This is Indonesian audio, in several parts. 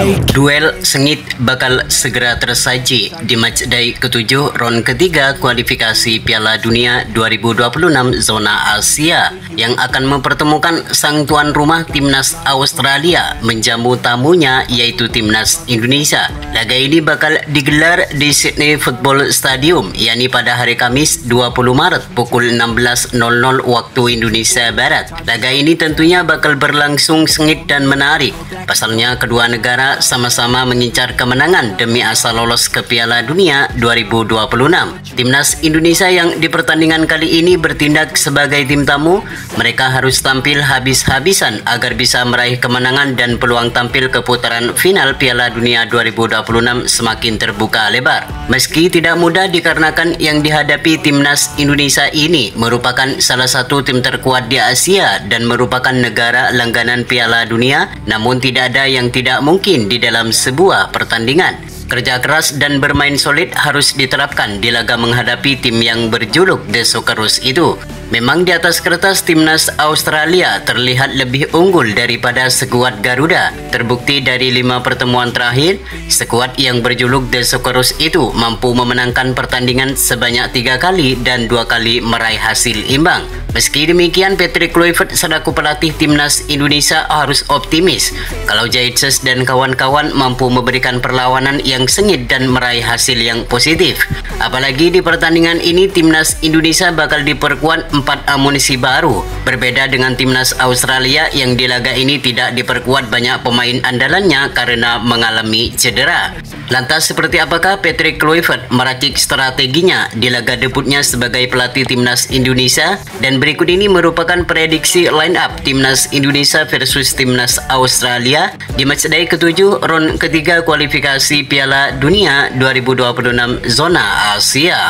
Duel sengit bakal segera tersaji di matchday ke-7 ronde ketiga kualifikasi Piala Dunia 2026 zona Asia yang akan mempertemukan sang tuan rumah timnas Australia menjamu tamunya yaitu timnas Indonesia. Laga ini bakal digelar di Sydney Football Stadium yakni pada hari Kamis 20 Maret pukul 16.00 waktu Indonesia Barat. Laga ini tentunya bakal berlangsung sengit dan menarik. Pasalnya kedua negara sama-sama mengincar kemenangan demi asal lolos ke Piala Dunia 2026. Timnas Indonesia yang di pertandingan kali ini bertindak sebagai tim tamu, mereka harus tampil habis-habisan agar bisa meraih kemenangan dan peluang tampil ke putaran final Piala Dunia 2026 semakin terbuka lebar. Meski tidak mudah dikarenakan yang dihadapi timnas Indonesia ini merupakan salah satu tim terkuat di Asia dan merupakan negara langganan Piala Dunia, namun tidak ada yang tidak mungkin di dalam sebuah pertandingan. Kerja keras dan bermain solid harus diterapkan di laga menghadapi tim yang berjuluk The Socceroos itu. Memang di atas kertas timnas Australia terlihat lebih unggul daripada skuad Garuda. Terbukti dari 5 pertemuan terakhir, skuad yang berjuluk The Socceroos itu mampu memenangkan pertandingan sebanyak 3 kali dan 2 kali meraih hasil imbang. Meski demikian, Patrick Kluivert selaku pelatih timnas Indonesia harus optimis kalau Jaitzes dan kawan-kawan mampu memberikan perlawanan yang sengit dan meraih hasil yang positif. Apalagi di pertandingan ini timnas Indonesia bakal diperkuat 4 amunisi baru. Berbeda dengan timnas Australia yang di laga ini tidak diperkuat banyak pemain andalannya karena mengalami cedera. Lantas seperti apakah Patrick Kluivert meracik strateginya di laga debutnya sebagai pelatih timnas Indonesia? Dan berikut ini merupakan prediksi line up timnas Indonesia versus timnas Australia di matchday ke-7 ronde ketiga kualifikasi Piala Dunia 2026 zona Asia.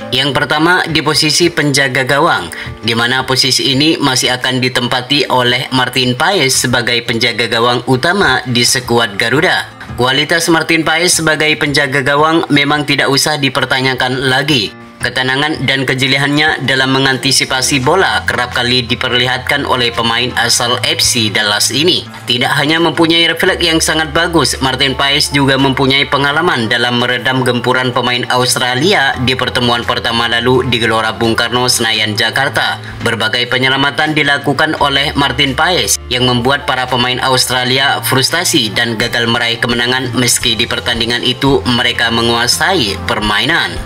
Yang pertama di posisi penjaga gawang, di mana posisi ini masih akan ditempati oleh Martin Paes sebagai penjaga gawang utama di skuad Garuda. Kualitas Martin Paes sebagai penjaga gawang memang tidak usah dipertanyakan lagi. Ketenangan dan kejeliannya dalam mengantisipasi bola kerap kali diperlihatkan oleh pemain asal FC Dallas ini. Tidak hanya mempunyai refleks yang sangat bagus, Martin Paes juga mempunyai pengalaman dalam meredam gempuran pemain Australia di pertemuan pertama lalu di Gelora Bung Karno, Senayan, Jakarta. Berbagai penyelamatan dilakukan oleh Martin Paes yang membuat para pemain Australia frustasi dan gagal meraih kemenangan meski di pertandingan itu mereka menguasai permainan.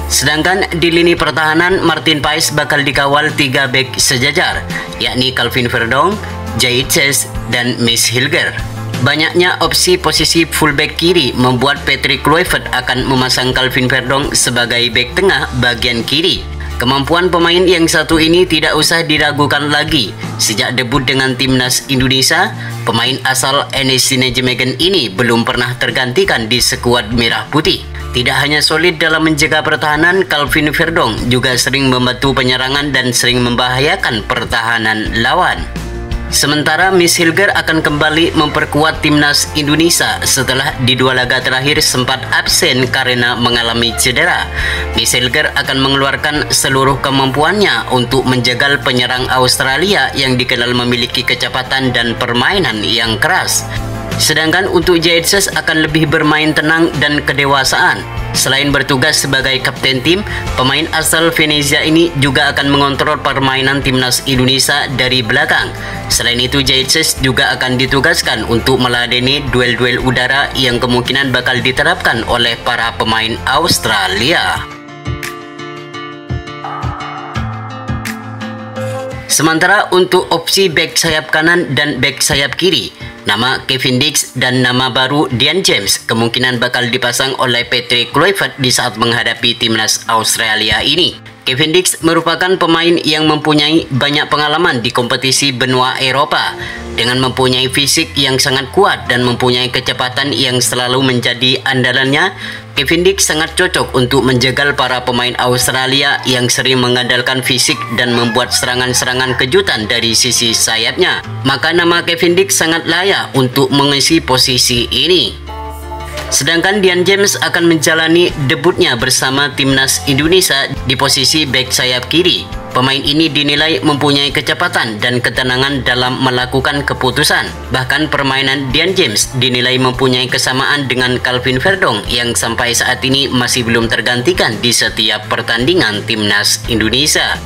Sedangkan di lini pertahanan, Martin Paes bakal dikawal 3 bek sejajar, yakni Calvin Verdong, Jaitzes, dan Miss Hilger. Banyaknya opsi posisi fullback kiri membuat Patrick Kluivert akan memasang Calvin Verdong sebagai bek tengah bagian kiri. Kemampuan pemain yang satu ini tidak usah diragukan lagi. Sejak debut dengan timnas Indonesia, pemain asal NEC Nijmegen ini belum pernah tergantikan di skuad merah putih. Tidak hanya solid dalam menjaga pertahanan, Calvin Verdong juga sering membantu penyerangan dan sering membahayakan pertahanan lawan. Sementara Miss Hilger akan kembali memperkuat timnas Indonesia setelah di 2 laga terakhir sempat absen karena mengalami cedera. Miss Hilger akan mengeluarkan seluruh kemampuannya untuk menjagal penyerang Australia yang dikenal memiliki kecepatan dan permainan yang keras. Sedangkan untuk Jaitzes akan lebih bermain tenang dan kedewasaan. Selain bertugas sebagai kapten tim, pemain asal Venezia ini juga akan mengontrol permainan timnas Indonesia dari belakang. Selain itu, Jaitzes juga akan ditugaskan untuk meladeni duel-duel udara yang kemungkinan bakal diterapkan oleh para pemain Australia. Sementara untuk opsi bek sayap kanan dan bek sayap kiri, nama Kevin Dix dan nama baru Dian James kemungkinan bakal dipasang oleh Patrick Kluivert di saat menghadapi timnas Australia ini. Kevin Dix merupakan pemain yang mempunyai banyak pengalaman di kompetisi benua Eropa. Dengan mempunyai fisik yang sangat kuat dan mempunyai kecepatan yang selalu menjadi andalannya, Kevin Dix sangat cocok untuk menjegal para pemain Australia yang sering mengandalkan fisik dan membuat serangan-serangan kejutan dari sisi sayapnya. Maka nama Kevin Dix sangat layak untuk mengisi posisi ini. Sedangkan Dian James akan menjalani debutnya bersama timnas Indonesia di posisi bek sayap kiri. Pemain ini dinilai mempunyai kecepatan dan ketenangan dalam melakukan keputusan. Bahkan permainan Dian James dinilai mempunyai kesamaan dengan Calvin Verdong yang sampai saat ini masih belum tergantikan di setiap pertandingan timnas Indonesia.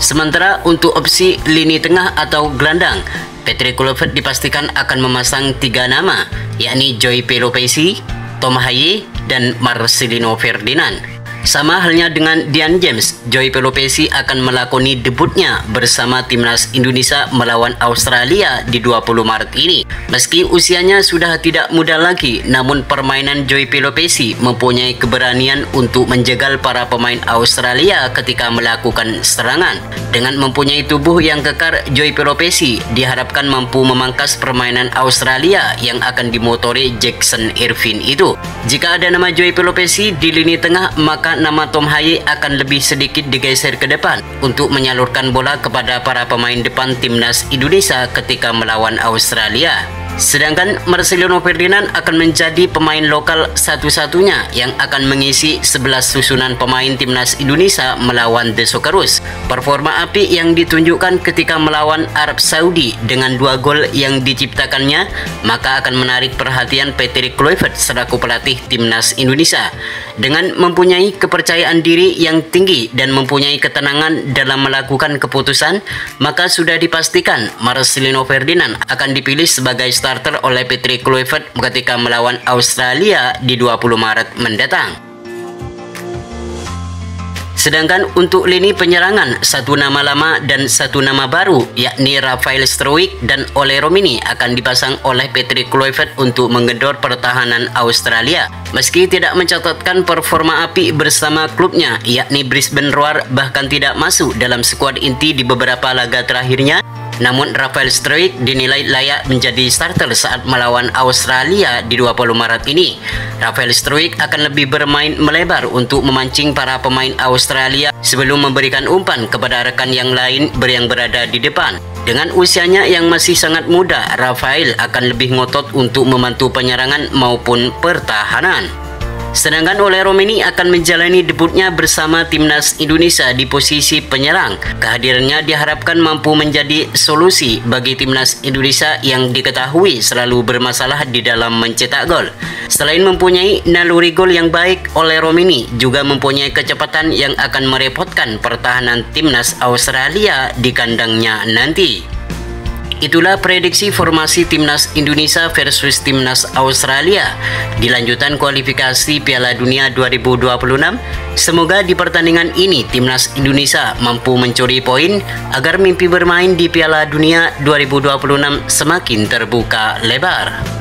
Sementara untuk opsi lini tengah atau gelandang, Patrick Kluivert dipastikan akan memasang 3 nama, yakni Joy Pelopessi, Tom Haye, dan Marcelino Ferdinand. Sama halnya dengan Dian James, Joy Pelopessi akan melakoni debutnya bersama timnas Indonesia melawan Australia di 20 Maret ini. Meski usianya sudah tidak muda lagi, namun permainan Joy Pelopessi mempunyai keberanian untuk menjegal para pemain Australia ketika melakukan serangan. Dengan mempunyai tubuh yang kekar, Joy Pelopessi diharapkan mampu memangkas permainan Australia yang akan dimotori Jackson Irvine itu. Jika ada nama Joy Pelopessi di lini tengah, maka nama Tom Haye akan lebih sedikit digeser ke depan untuk menyalurkan bola kepada para pemain depan timnas Indonesia ketika melawan Australia. Sedangkan Marcelino Ferdinand akan menjadi pemain lokal satu-satunya yang akan mengisi 11 susunan pemain timnas Indonesia melawan The Socceroos. Performa api yang ditunjukkan ketika melawan Arab Saudi dengan 2 gol yang diciptakannya, maka akan menarik perhatian Patrick Kluivert selaku pelatih timnas Indonesia. Dengan mempunyai kepercayaan diri yang tinggi dan mempunyai ketenangan dalam melakukan keputusan, maka sudah dipastikan Marcelino Ferdinand akan dipilih sebagai starter oleh Patrick Kluivert ketika melawan Australia di 20 Maret mendatang. Sedangkan untuk lini penyerangan, 1 nama lama dan 1 nama baru, yakni Rafael Struijk dan Ole Romini akan dipasang oleh Patrick Kluivert untuk menggedor pertahanan Australia. Meski tidak mencatatkan performa api bersama klubnya, yakni Brisbane Roar bahkan tidak masuk dalam skuad inti di beberapa laga terakhirnya, namun Rafael Struijk dinilai layak menjadi starter saat melawan Australia di 20 Maret ini. Rafael Struijk akan lebih bermain melebar untuk memancing para pemain Australia sebelum memberikan umpan kepada rekan yang lain yang berada di depan. Dengan usianya yang masih sangat muda, Rafael akan lebih ngotot untuk membantu penyerangan maupun pertahanan. Sedangkan Ole Romini akan menjalani debutnya bersama timnas Indonesia di posisi penyerang. Kehadirannya diharapkan mampu menjadi solusi bagi timnas Indonesia yang diketahui selalu bermasalah di dalam mencetak gol. Selain mempunyai naluri gol yang baik, Ole Romini juga mempunyai kecepatan yang akan merepotkan pertahanan timnas Australia di kandangnya nanti. Itulah prediksi formasi timnas Indonesia versus timnas Australia di lanjutan kualifikasi Piala Dunia 2026. Semoga di pertandingan ini timnas Indonesia mampu mencuri poin agar mimpi bermain di Piala Dunia 2026 semakin terbuka lebar.